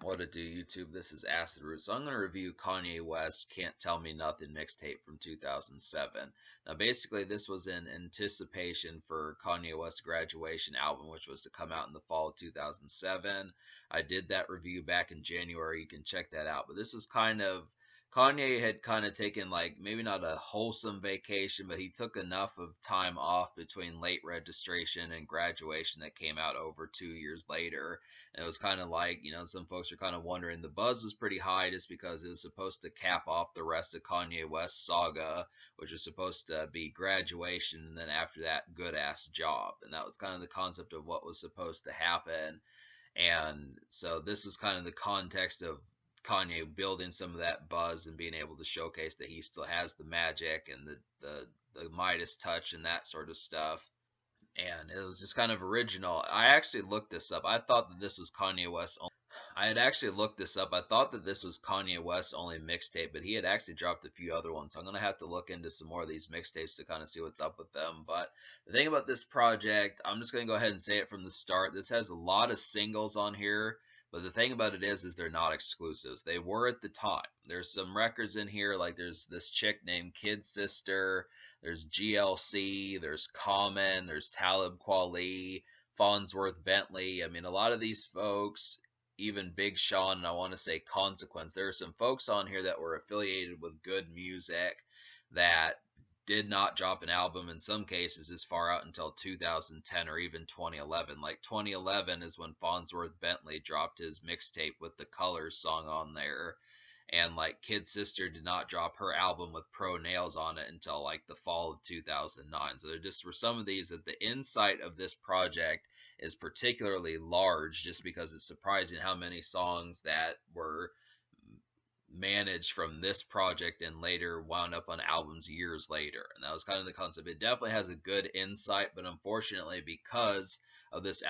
What to do, YouTube? This is Acid Root. So I'm going to review Kanye West Can't Tell Me Nothing mixtape from 2007. Now, basically, this was in anticipation for Kanye West's graduation album, which was to come out in the fall of 2007. I did that review back in January. You can check that out. But this was kind of Kanye had kind of taken, like, maybe not a wholesome vacation, but he took enough of time off between late registration and graduation that came out over 2 years later. And it was kind of like, some folks are kind of wondering, the buzz was pretty high just because it was supposed to cap off the rest of Kanye West's saga, which was supposed to be graduation, and then after that, good ass job. And that was kind of the concept of what was supposed to happen. And so this was kind of the context of Kanye building some of that buzz and being able to showcase that he still has the magic and the Midas touch and that sort of stuff. And it was just kind of original. I actually looked this up. I thought that this was Kanye West. I had actually looked this up. I thought that this was Kanye West only mixtape, but he had actually dropped a few other ones. So I'm gonna have to look into some more of these mixtapes to kind of see what's up with them. But the thing about this project, I'm just gonna go ahead and say it from the start. This has a lot of singles on here, but the thing about it is they're not exclusives. They were at the time. There's some records in here, like there's this chick named Kid Sister, there's GLC, there's Common, there's Talib Kweli, Farnsworth Bentley. I mean, a lot of these folks, even Big Sean, and I want to say Consequence. There are some folks on here that were affiliated with good music that did not drop an album in some cases as far out until 2010 or even 2011. Like 2011 is when Farnsworth Bentley dropped his mixtape with the Colors song on there. And like Kid Sister did not drop her album with Pro Nails on it until like the fall of 2009. So there just were some of these that the insight of this project is particularly large just because it's surprising how many songs that were managed from this project and later wound up on albums years later. And that was kind of the concept. It definitely has a good insight, but unfortunately, because of this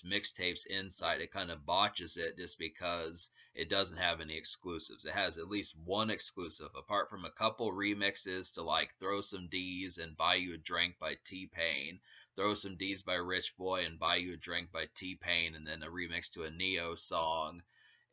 mixtape's insight, it kind of botches it just because it doesn't have any exclusives. It has at least one exclusive, apart from a couple remixes to like Throw Some D's and Buy You a Drink by T-Pain, Throw Some D's by Rich Boy and Buy You a Drink by T-Pain, and then a remix to a Neo song.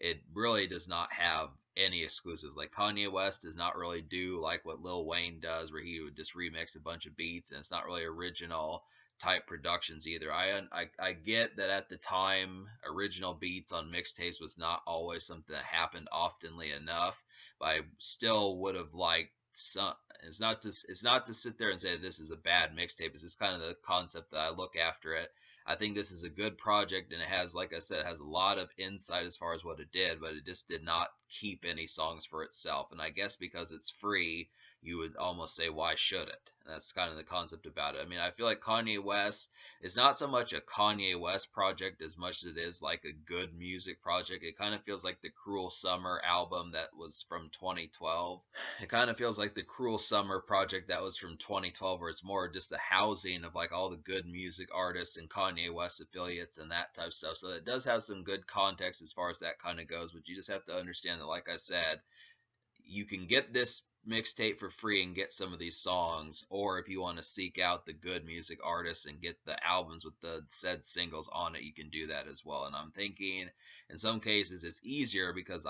It really does not have any exclusives. Like Kanye West does not really do like what Lil Wayne does, where he would just remix a bunch of beats, and it's not really original type productions either. I get that at the time, original beats on mixtapes was not always something that happened oftenly enough, but I still would have liked some. It's not to sit there and say this is a bad mixtape. It's just kind of the concept that I look after it. I think this is a good project, and it has, like I said, it has a lot of insight as far as what it did, but it just did not keep any songs for itself. And I guess because it's free, you would almost say, why should it? And that's kind of the concept about it. I mean, I feel like Kanye West is not so much a Kanye West project as much as it is like a good music project. It kind of feels like the Cruel Summer album that was from 2012. It kind of feels like the Cruel Summer project that was from 2012, where it's more just a housing of like all the good music artists and Kanye West affiliates and that type of stuff. So it does have some good context as far as that kind of goes, but you just have to understand that, like I said, you can get this mixtape for free and get some of these songs, or if you want to seek out the good music artists and get the albums with the said singles on it, you can do that as well. And I'm thinking in some cases it's easier because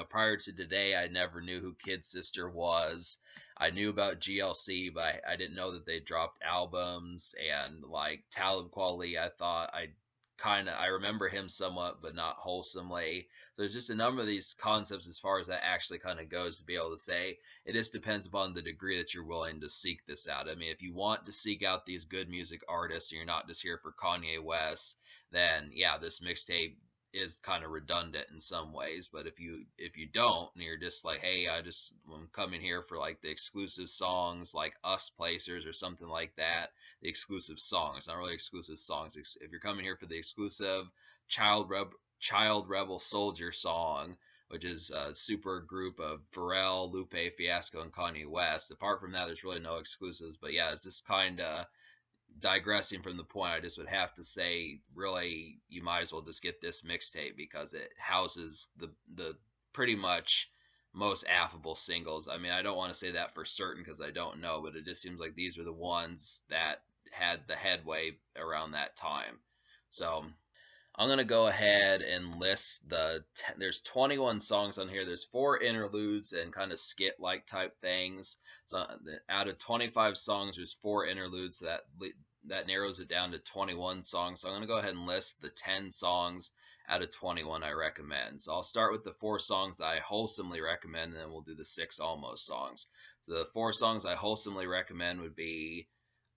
prior to today, I never knew who Kid Sister was. I knew about GLC, but I didn't know that they dropped albums. And like Talib Kweli, I remember him somewhat, but not wholesomely. So there's just a number of these concepts as far as that actually kind of goes to be able to say it just depends upon the degree that you're willing to seek this out. I mean, if you want to seek out these good music artists and you're not just here for Kanye West, then yeah, this mixtape is kind of redundant in some ways. But if you don't, and you're just like, hey, I'm coming here for like the exclusive songs, like Us Placers or something like that. The exclusive songs, not really exclusive songs. If you're coming here for the exclusive Child Rebel Soldier song, which is a super group of Pharrell, Lupe Fiasco, and Kanye West. Apart from that, there's really no exclusives. But yeah, it's just kind of digressing from the point. I just would have to say, really, you might as well just get this mixtape because it houses the pretty much most affable singles. I mean, I don't want to say that for certain because I don't know, but it just seems like these were the ones that had the headway around that time. So I'm gonna go ahead and list there's 21 songs on here. There's four interludes and kind of skit like type things. So out of 25 songs, there's four interludes. So that narrows it down to 21 songs. So I'm gonna go ahead and list the 10 songs out of 21 I recommend. So I'll start with the four songs that I wholesomely recommend, and then we'll do the six almost songs. So the four songs I wholesomely recommend would be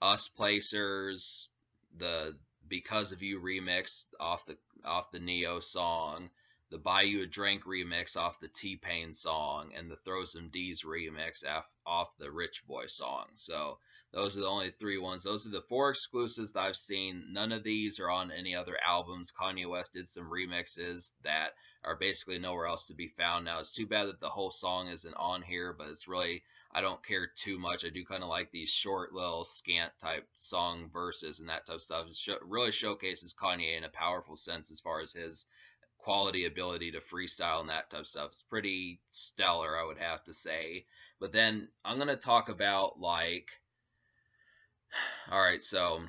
Us Placers, the Because of You remix off the Neo song, the Buy You a Drink remix off the T-Pain song, and the Throw Some D's remix off the Rich Boy song. So those are the only three ones. Those are the four exclusives that I've seen. None of these are on any other albums. Kanye West did some remixes that are basically nowhere else to be found now. It's too bad that the whole song isn't on here, but it's really, I don't care too much. I do kind of like these short little scant type song verses and that type of stuff. It really showcases Kanye in a powerful sense as far as his quality ability to freestyle and that type of stuff. It's pretty stellar, I would have to say. But then I'm going to talk about like, all right, so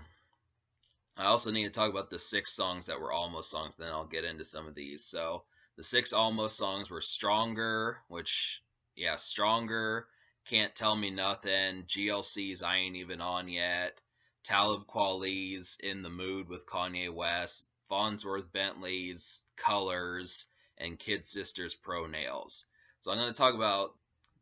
I also need to talk about the six songs that were almost songs, then I'll get into some of these. So the six almost songs were Stronger, which, yeah, Stronger, Can't Tell Me Nothing, GLC's I Ain't Even On Yet, Talib Kweli's In the Mood with Kanye West, Farnsworth Bentley's Colors, and Kid Sister's Pro Nails. So I'm going to talk about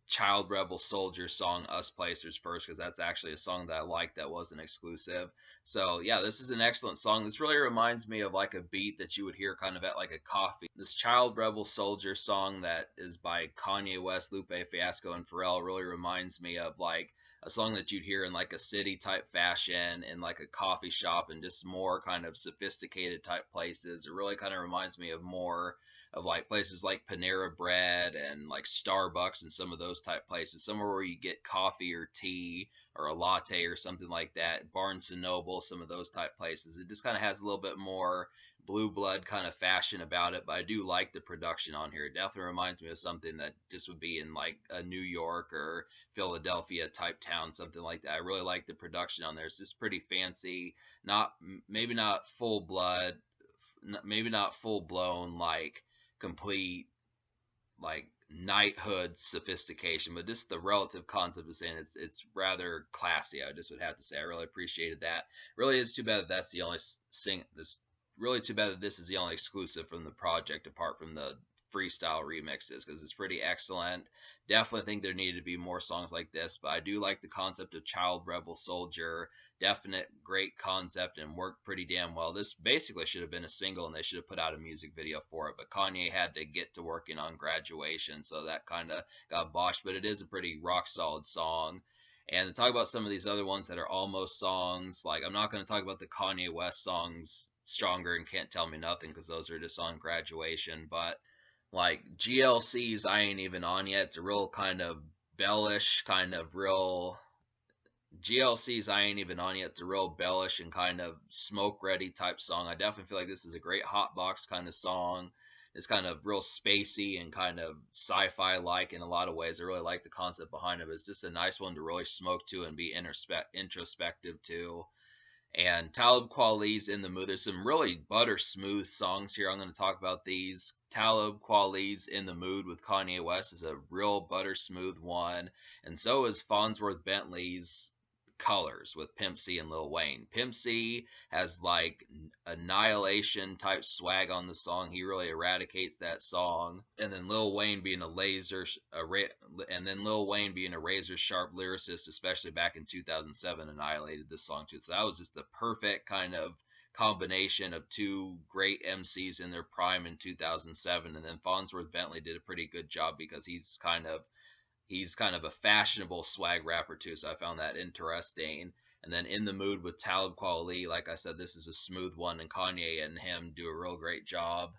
Child Rebel Soldier song Us Placers first, because that's actually a song that I like that wasn't exclusive. So yeah, this is an excellent song. This really reminds me of like a beat that you would hear kind of at like a coffee. This Child Rebel Soldier song that is by Kanye West, Lupe Fiasco, and Pharrell really reminds me of like a song that you'd hear in like a city type fashion in like a coffee shop and just more kind of sophisticated type places. It really kind of reminds me of more of like places like Panera Bread and like Starbucks and some of those type places, somewhere where you get coffee or tea or a latte or something like that. Barnes and Noble, some of those type places. It just kind of has a little bit more blue blood kind of fashion about it, but I do like the production on here. It definitely reminds me of something that just would be in like a New York or Philadelphia type town, something like that. I really like the production on there. It's just pretty fancy, not maybe not full blood, maybe not full blown like complete like knighthood sophistication, but just the relative concept of saying it's rather classy. I just would have to say I really appreciated that. Really is too bad that that's the only sing. This really too bad that this is the only exclusive from the project, apart from the freestyle remixes, because it's pretty excellent. Definitely think there needed to be more songs like this, but I do like the concept of Child Rebel Soldier. Definite great concept and worked pretty damn well. This basically should have been a single and they should have put out a music video for it, but Kanye had to get to working on Graduation, so that kind of got botched, but it is a pretty rock solid song. And to talk about some of these other ones that are almost songs, like I'm not going to talk about the Kanye West songs Stronger and Can't Tell Me Nothing, because those are just on Graduation, but like GLC's I Ain't Even On Yet, it's a real kind of bellish, kind of real GLC's I Ain't Even On Yet, it's a real bellish and kind of smoke ready type song. I definitely feel like this is a great hotbox kind of song. It's kind of real spacey and kind of sci-fi like in a lot of ways. I really like the concept behind it. It's just a nice one to really smoke to and be introspective to. And Talib Kweli's In the Mood. There's some really butter smooth songs here. I'm going to talk about these. Talib Kweli's In the Mood with Kanye West is a real butter smooth one, and so is Farnsworth Bentley's Colors with Pimp C and Lil Wayne. Pimp C has like annihilation type swag on the song. He really eradicates that song. And then Lil Wayne being a razor sharp lyricist, especially back in 2007, annihilated this song too. So that was just the perfect kind of combination of two great MCs in their prime in 2007. And then Farnsworth Bentley did a pretty good job because he's kind of a fashionable swag rapper too, so I found that interesting. And then In the Mood with Talib Kweli, like I said, this is a smooth one, and Kanye and him do a real great job.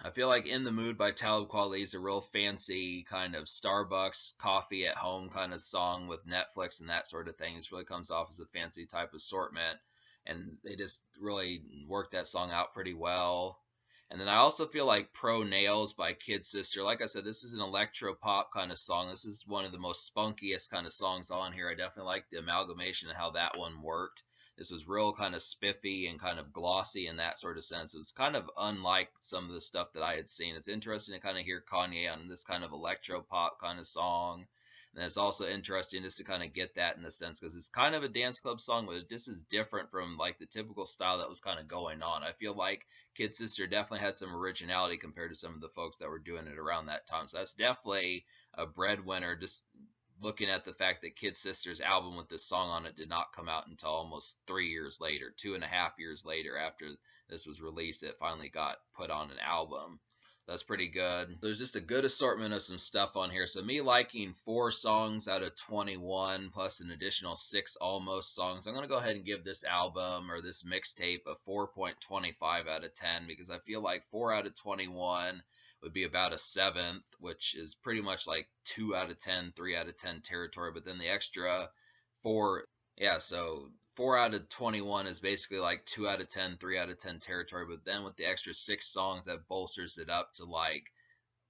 I feel like In the Mood by Talib Kweli is a real fancy kind of Starbucks coffee at home kind of song with Netflix and that sort of thing. It really comes off as a fancy type assortment, and they just really worked that song out pretty well. And then I also feel like Pro Nails by Kid Sister. Like I said, this is an electro pop kind of song. This is one of the most spunkiest kind of songs on here. I definitely like the amalgamation of how that one worked. This was real kind of spiffy and kind of glossy in that sort of sense. It was kind of unlike some of the stuff that I had seen. It's interesting to kind of hear Kanye on this kind of electro pop kind of song. And it's also interesting just to kind of get that in the sense because it's kind of a dance club song, but this is different from like the typical style that was kind of going on. I feel like Kid Sister definitely had some originality compared to some of the folks that were doing it around that time. So that's definitely a breadwinner. Just looking at the fact that Kid Sister's album with this song on it did not come out until almost 3 years later, 2.5 years later after this was released, it finally got put on an album. That's pretty good. There's just a good assortment of some stuff on here. So me liking 4 songs out of 21 plus an additional 6 almost songs, I'm going to go ahead and give this album or this mixtape a 4.25 out of 10 because I feel like 4 out of 21 would be about a seventh, which is pretty much like 2 out of 10, 3 out of 10 territory. But then the extra 4, yeah, so 4 out of 21 is basically like 2 out of 10, 3 out of 10 territory. But then with the extra 6 songs, that bolsters it up to like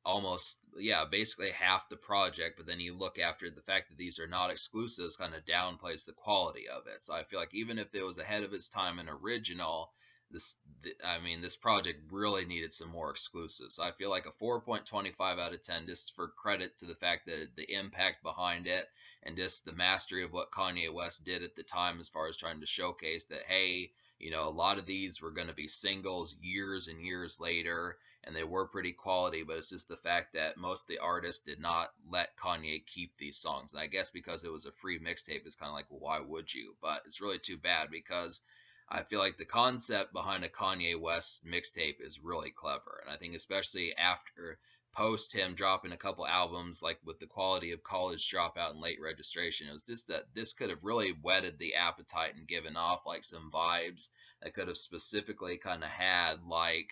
almost, yeah, basically half the project. But then you look after the fact that these are not exclusives, kind of downplays the quality of it. So I feel like even if it was ahead of its time and original, this, I mean, this project really needed some more exclusives. So I feel like a 4.25 out of 10, just for credit to the fact that the impact behind it and just the mastery of what Kanye West did at the time as far as trying to showcase that, hey, you know, a lot of these were going to be singles years and years later, and they were pretty quality, but it's just the fact that most of the artists did not let Kanye keep these songs. And I guess because it was a free mixtape, it's kind of like, well, why would you? But it's really too bad because I feel like the concept behind a Kanye West mixtape is really clever. And I think especially after post him dropping a couple albums like with the quality of College Dropout and Late Registration, it was just that this could have really whetted the appetite and given off like some vibes that could have specifically kind of had like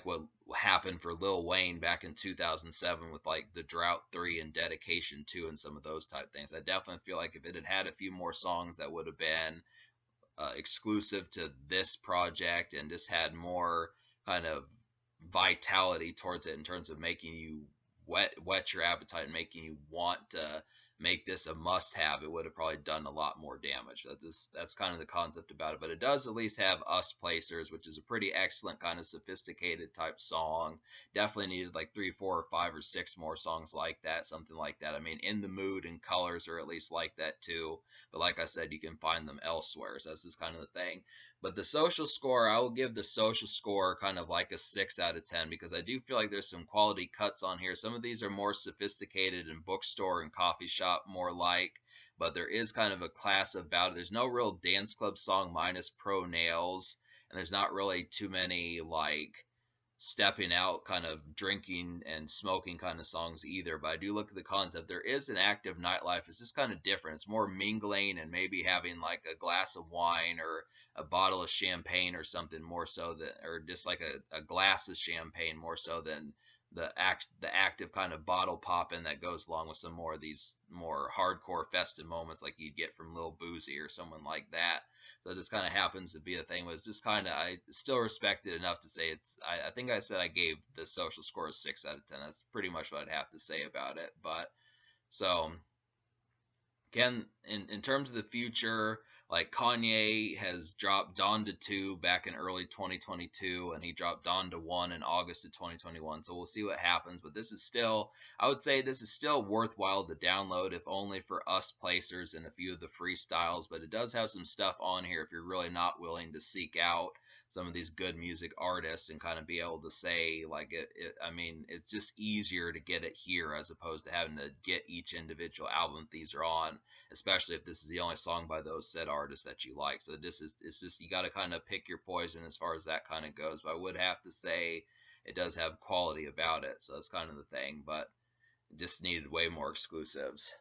what happened for Lil Wayne back in 2007 with like the Drought 3 and Dedication 2 and some of those type things. I definitely feel like if it had had a few more songs that would have been exclusive to this project and just had more kind of vitality towards it in terms of making you wet your appetite and making you want to make this a must have, it would have probably done a lot more damage. That's kind of the concept about it. But it does at least have Us Placers, which is a pretty excellent kind of sophisticated type song. Definitely needed like 3, 4, or 5 or 6 more songs like that, something like that. I mean, In the Mood and Colors are at least like that too. But like I said, you can find them elsewhere. So that's just kind of the thing. But the social score, I will give the social score kind of like a 6 out of 10 because I do feel like there's some quality cuts on here. Some of these are more sophisticated and bookstore and coffee shop more like, but there is kind of a class about it. There's no real dance club song minus Pro Nails, and there's not really too many like stepping out kind of drinking and smoking kind of songs either. But I do look at the concept. There is an active nightlife. It's just kind of different. It's more mingling and maybe having like a glass of wine or a bottle of champagne or something more so than, or just like a glass of champagne more so than the active kind of bottle popping that goes along with some more of these more hardcore festive moments like you'd get from Lil Boozy or someone like that. So it just kind of happens to be a thing. But it's just kind of, I still respect it enough to say it's, I think I said I gave the social score a 6 out of 10. That's pretty much what I'd have to say about it. But so again, in terms of the future, like Kanye has dropped Donda 2 back in early 2022, and he dropped Donda 1 in August of 2021. So we'll see what happens. But this is still, I would say this is still worthwhile to download, if only for Us Placers and a few of the freestyles. But it does have some stuff on here if you're really not willing to seek out some of these good music artists and kind of be able to say like I mean, it's just easier to get it here as opposed to having to get each individual album these are on, especially if this is the only song by those said artists that you like. So this is, it's just, you got to kind of pick your poison as far as that kind of goes. But I would have to say it does have quality about it. So that's kind of the thing, but it just needed way more exclusives.